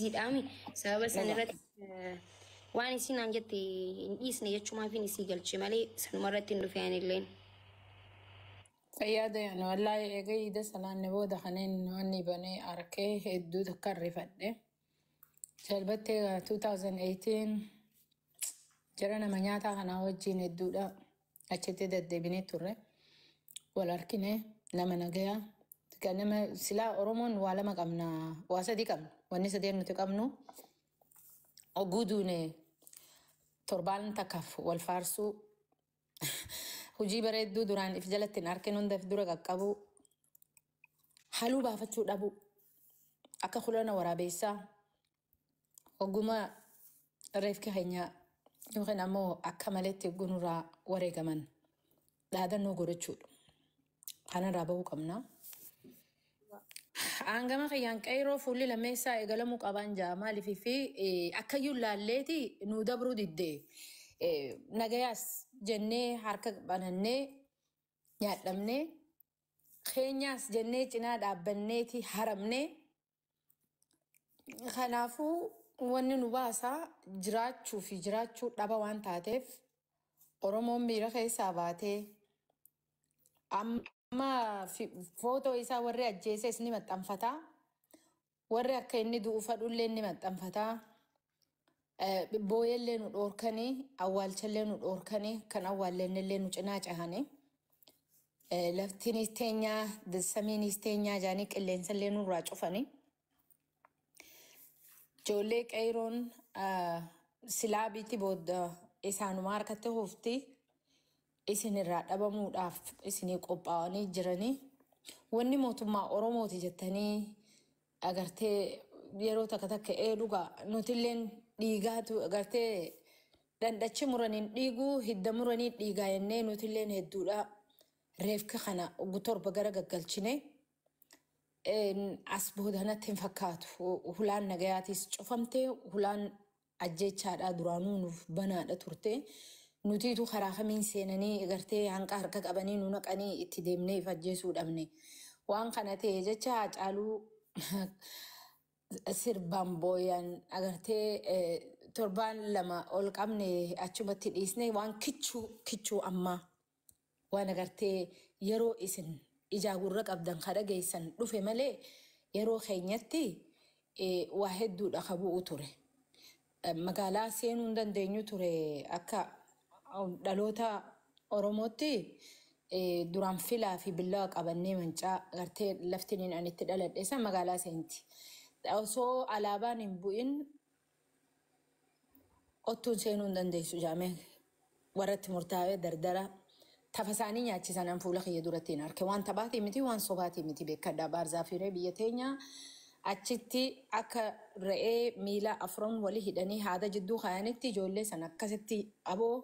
بيزيد أمي سبب سنرات وأنا سين جت إيسني يجتمع ما فيني سيجل شمالي سنمرة إنه في عين اللين فياده يعني والله جيدة سلام نبوده خنين أني بني أركيه الدو تكرر فده شلبته 2018 جرنا منياتا خنا وجين الدو ده أشتى ده بني تره والأركينه لما نجيا كأنما سلا أرومون ولا ما كمنا واسدي كم ونسى دير نتكمنو أجودونه تربان تكف والفارسو هجي بريدو دوران إفجلت ناركنون ده في دورة كابو حلو بافتشو دابو أكا خلونا ورابيسا وقوما ريفك هنيا يمكن أمو أكا مالتي قنورا وريقمان هذا نوغو رجول أنا رابو كمنا أنجما خيان كايرو فولي لميسا إغلمو قبان جامالي في أكا يولاليتي نودبرو ديدي نغياس جنة حركة بانني نياتلمني خينياس جنة جنا دابنيتي حرمني خنافو وني نباسا جراتشو في جراتشو دابا وان تاتف أرومون بيرا خيسا باتي أما في فوتو إسا وري أجيسي اسني متنفتا وري أكا إني دوفا دولي إني متنفتا بويل لينو الأوركاني أول تلينو الأوركاني كان أول لين لينو جناج أهاني لفتيني استينيا دساميني استينيا جانيك اللي نسلينو راجو فاني جوليك أيرون سلابيتي بود إسانو ماركته هفتي إسني رات أبا مود أف إسني قباني جراني واني موتما أوروموتي جتاني أغرتي yeroo takka takka dhugaa nutilleen dhiigaatu agartee dandachi muraniin dhiiguu hidda muranii dhiigaa yennee nutilleen hedduudha reefka kana torba gara gaggalchine as boodanatti hin fakkaatu hulaan nagayaatis cufamtee hulaan ajjechaadhaa duraanuu nuuf banaadha turte nutiitu karaa kamiin seenanii agartee hanqa harka qabanii nu naqanii itti deemnee ifajjeesuu dhabne waan kana ta'e jecha Haacaaluu sirban boyan agarte torban lama ol qabne achumatti dhiisne waan kichuu amma waan agarte yeroo isin ijaagurra qabdan kada geessan dhufe malee yeroo keenyatti waa hedduudha qabuu ture magaalaa seenuu dandeenyu ture akka dhaloota Oromootti duraan filaa fi billaa qabannee mancaa agarte laftiniin anitti dhaladhe san magaalaa seenti so alaabaan hin bu'in ottuun seenuu hin dandeessu jaame warratti murtaa'ee dardara tafasaanii nyaachisan an fuula kiyya duratti hin arke waan taphaatii miti waan sobaatii miti beekadhaa baarzaa firee biyya teenya achitti akka re'ee miila afran walii hidhanii haada jidduu kaayanitti ijoollee san akkasitti aboo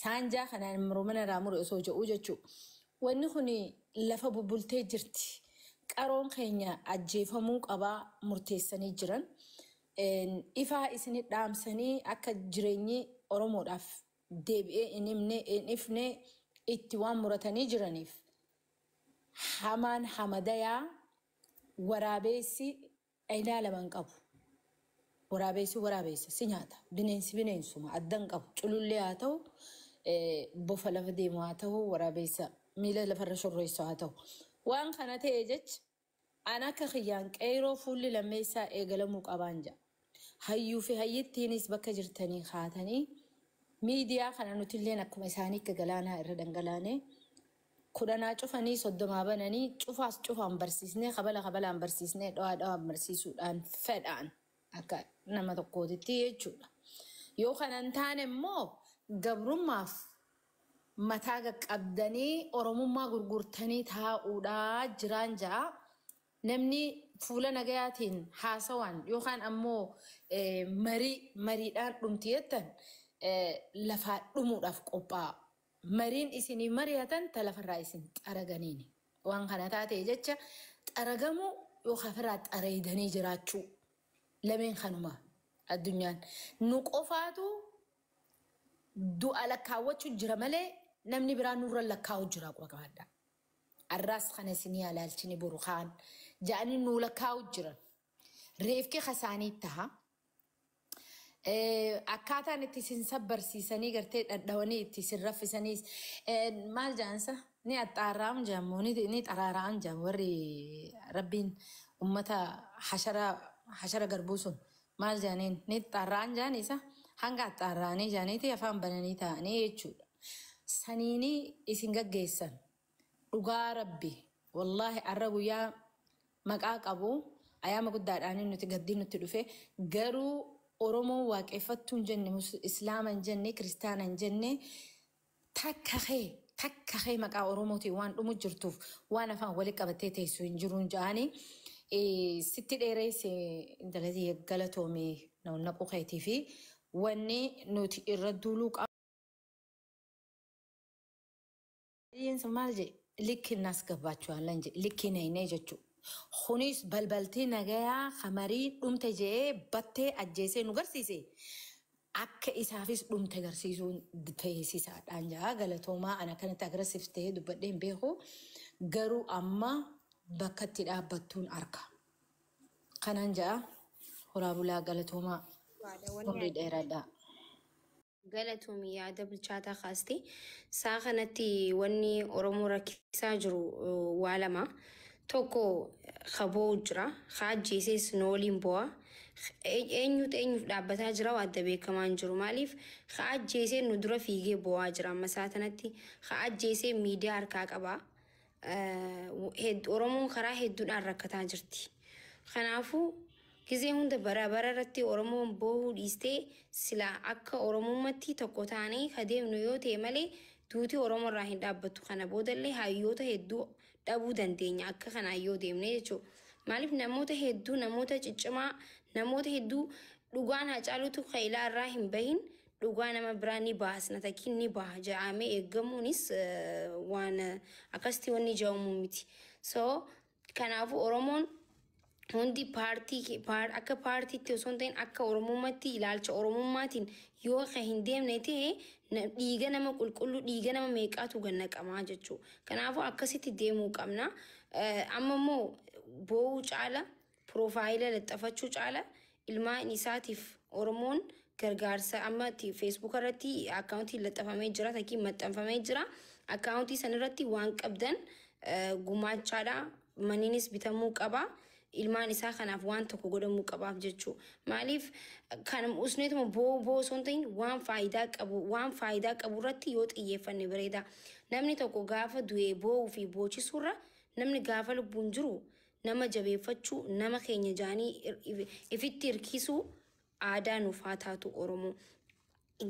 saanjaa kanaan murumana raamuru osoo jedhuu jechuu wanni kuni lafa bubbultee jirti. Qaroon keenya ajjeefamuu qabaa murteessanii jiran ifaa isinii dhaamsanii akka jireenyi Oromoodhaaf deebi'ee hin ifne itti waan muratanii jiraniif hamaan hamadayaa waraabeessi ilaalaman qabu waraabeessi si nyaata bineensi bineensuma addan qabu culullee haa ta'u bofa lafa deemu haa ta'u waraabeessa miila lafarra shorreessu haa ta'u waan kana ta'e jecha ana akka khiyyaan qeyroo fuulli lammeessaa eegalamuu qabaan jira hayyuu fi hayyittiinis bakka jirtanii kaatanii miidiyaa kana nutilleen akkuma isaanii akka galaanaa irra dhangalaanee kudhanaa cufanii soddomaa bananii cufaan barsiisnee qabalaan barsiisnee dhawaan barsiisuudhaan fedhaan akka nama tokkootitti jechuudha yoo kanan taane immoo gabrummaaf mataa qaqqabdanii Oromummaa gurgurtanii taa'uudhaa jiraan jaa namni fuula nagayaatiin haasawaan yookaan ammoo mariidhaan dhumtiyettan lafaa dhumuudhaaf qophaa'a mariin isinii mari'atan talafarraa isin xaraganiini waan kana taate jecha xaragamu yookaan firraa xareedanii jiraachuu lameen kanuma addunyaan nu qofaatu du'a lakkaawwachuu jira malee namni biraan nurra lakkaa'u jira qabaadha arraas kana isinii alaalchini boru kaan jaanii nu lakkaa'u jiran reefki khasaaniittaha akkaataan itti sin sabbarsiisanii gartee dhadhawanii itti sin raffisaniis maal jaansa ni axxaarraam jaammoo ni xaraaraam jaam warri rabbiin ummata hashara garbuu sun maal jaaniin ni xaarraan jaanisa hanga axxaarraanii jaaniiti afaan bananii ta'anii jechuudha. Saniini isin gaggeessan dhugaa rabbi wallaahi arra guyyaa maqaa qabu ayyaama guddaadhaan nuti gaddii nutti dhufe garuu Oromoo waaqeffattuu hin jenne Islaama hin jenne Kiristaana hin jenne takka kee maqaa Oromootiin waan dhumu jirtuuf waan afaan walitti qabattee teessu hin jiruun jaanii sitti dheereesse intalatii galatoomee naquu keetii fi wanni nuti irra duuluu qabu. Maal jedhe likkinnaas gabbaachuudhaan lan jedhe likkineenee jechuudha. Kunis balbaltii nagayaa hamarii dhumte jee battee ajjeesee nu garsiise. Akka isaafis dhumte garsiisuun teessisaadhaan jaa galatoomaa ana kanatti agressiiftee dubbadhee hin beeku. Garuu amma bakka itti dhaabbattuun arka. Kanaan jaa horaa bulaa galatoomaa umrii dheeraadhaa. Galatoomii yaada bilchaataa kaasti. Saa kanatti wanni Oromoo rakkisaa jiru waa lama. Tokko kaboo jira. Ajjeeses nooliin bu'a. Eenyuuf dhaabbataa jira waadda beekamaa hin jiru. Maaliif ajjeesee nu dura fiigee bu'aa jira. Amma saa kanatti ajjeesee miidiyaa harkaa qaba. Oromoon karaa hedduudhaan rakkataa jirti. Kanaafuu gizee hunda bara irratti Oromoon boohuu dhiistee silaa akka Oromummaatti tokko taanee adeemnu yoo ta'e malee duutii Oromoo irraa hin dhaabbattu. Kana boodallee hayyoota hedduu dhabuu dandeenya akka kanaan yoo deemne jechuudha. Maaliif namoota hedduu namoota ciccimaa namoota hedduu dhugaan Haacaaluutu Qaayilaa irraa hin bahin dhugaa nama biraa ni baasna takkiin ni baha ja'amee eeggamuunis waan akkasitti wanni ja'amuu miti. So kanaafuu Oromoon hundi akka paartiitti osoo hin ta'in akka Oromummaatti ilaalcha Oromummaatiin yoo hin deemne ta'e dhiiga nama qulqulluu dhiiga nama meeqaatu gannaqamaa jechuudha. Kanaafuu akkasitti deemuu qabna. Amma immoo boo'uu caala piroofaayila laxxafachuu caala ilmaan isaatiif Oromoon gargaarsa amma feesbuuk irratti akkaawuntii laxxafamee jira takkiin maxxanfamee jira. Akkaawuntii sanarratti waan qabdan gumaachaadha. Maniinis bitamuu qaba. Ilmaan isaa kanaaf waan tokko godhamuu qabaaf jechuudha. Maaliif kan usneetuma boo osoo hin ta'in waan faayidaa qabu irratti yoo xiyyeeffanne bareeda. Namni tokko gaafa du'ee boo'uu fi boochisuu namni gaafa lubbuun jiru nama jabeeffachuu nama keenya jaanii ifitti hirkisuu aadaa nuuf haa taatu Oromoo.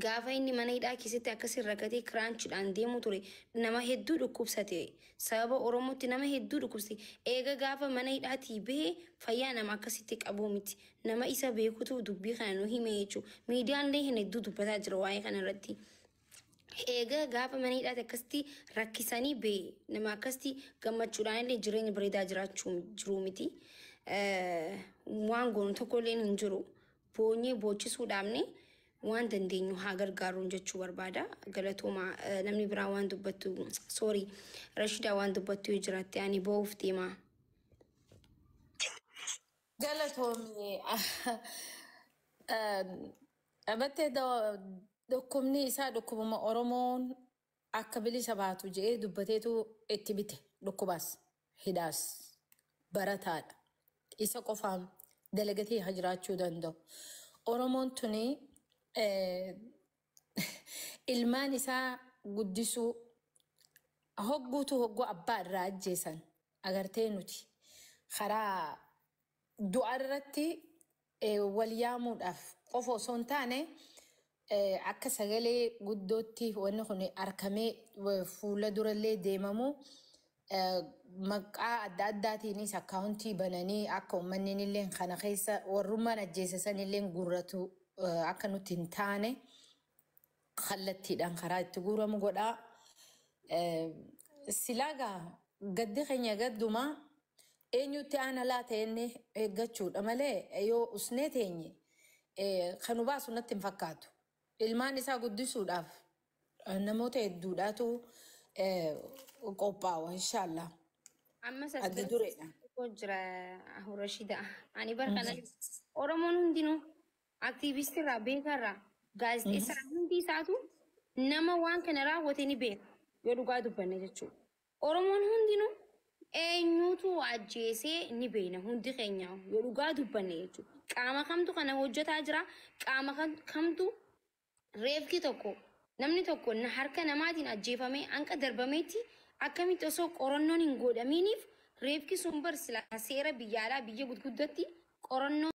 Gaafa inni mana hidhaa keessatti akkasiin rakkatee kiraanchiidhaan deemu ture nama hedduu dhukkubsate sababa Oromootti nama hedduu dhukkubsate eega gaafa mana hidhaatii bahee fayyaa nama akkasitti qabuu miti nama isa beekutu dubbii kana nu hime jechuudha. Miidiyaalee hin hedduu dubbataa jira waa'ee kana irratti. Eega gaafa mana hidhaati akkasitti rakkisanii bahee nama akkasitti gammachuudhaan illee jireenya bareedaa jiraachuu jiru miti. Waan goonu tokkollee hin jiru boonyee boochisuu waan dandeenyu haa gargaaruun jechuu barbaada. Galatooma namni biraa waan dubbattu sorry Rashidaa waan dubbattu jiraatte ani boo'uuf deemaa. Galatoomii abattee dhukkubni isaa dhukkubuma Oromoon akka bilisa baatu jedhee dubbateetu itti bite dhukkubaas hidhaas barataadha. Isa qofaan dalagatee haa jiraachuu danda'u. Oromoon tuni ilmaan isaa guddisuu hogguu abbaa irraa ajjeesan agartee nuti karaa du'a irratti wal yaamuudhaaf qofa osoo hin taane akka sagalee guddootti wanni kun arkamee fuula durallee deemamu maqaa adda addaatiinis akkaawuntii bananii akka uummanni illee kana keessa warrummaan ajjeesan illee gurratu akka nuti hin taane kallattiidhaan karaa itti guuramu godhaa. Silaagaa gaddi keenya gadduma eenyutti aana laata inni eeggachuudha malee yoo usnee teenye kan nu baasu natti hin fakkaatu. Ilmaan isaa guddisuudhaaf namoota hedduudhaatu qophaawa inshaallah. Ammas Adda dureedha. Jira Rashida. Ani barkana Oromoon hundinuu aktiivistii irraa beekaa irraa gaazexeessaa hundi isaatu nama waan kana raawwate ni beeka yoo dhugaa dubbanne jechuudha. Oromoon hundinuu eenyutu ajjeesee ni beena hundi keenya yoo dhugaa dubbanne jechuudha. Qaama kamtu kana hojjetaa jira qaama kamtu reefki tokko namni tokko harka namaatiin ajjeefamee hanqa darbameetti akkamitti osoo qorannoon hin godhaminiif reefki sun bar sila seera biyya alaa biyya gudguddatti qorannoo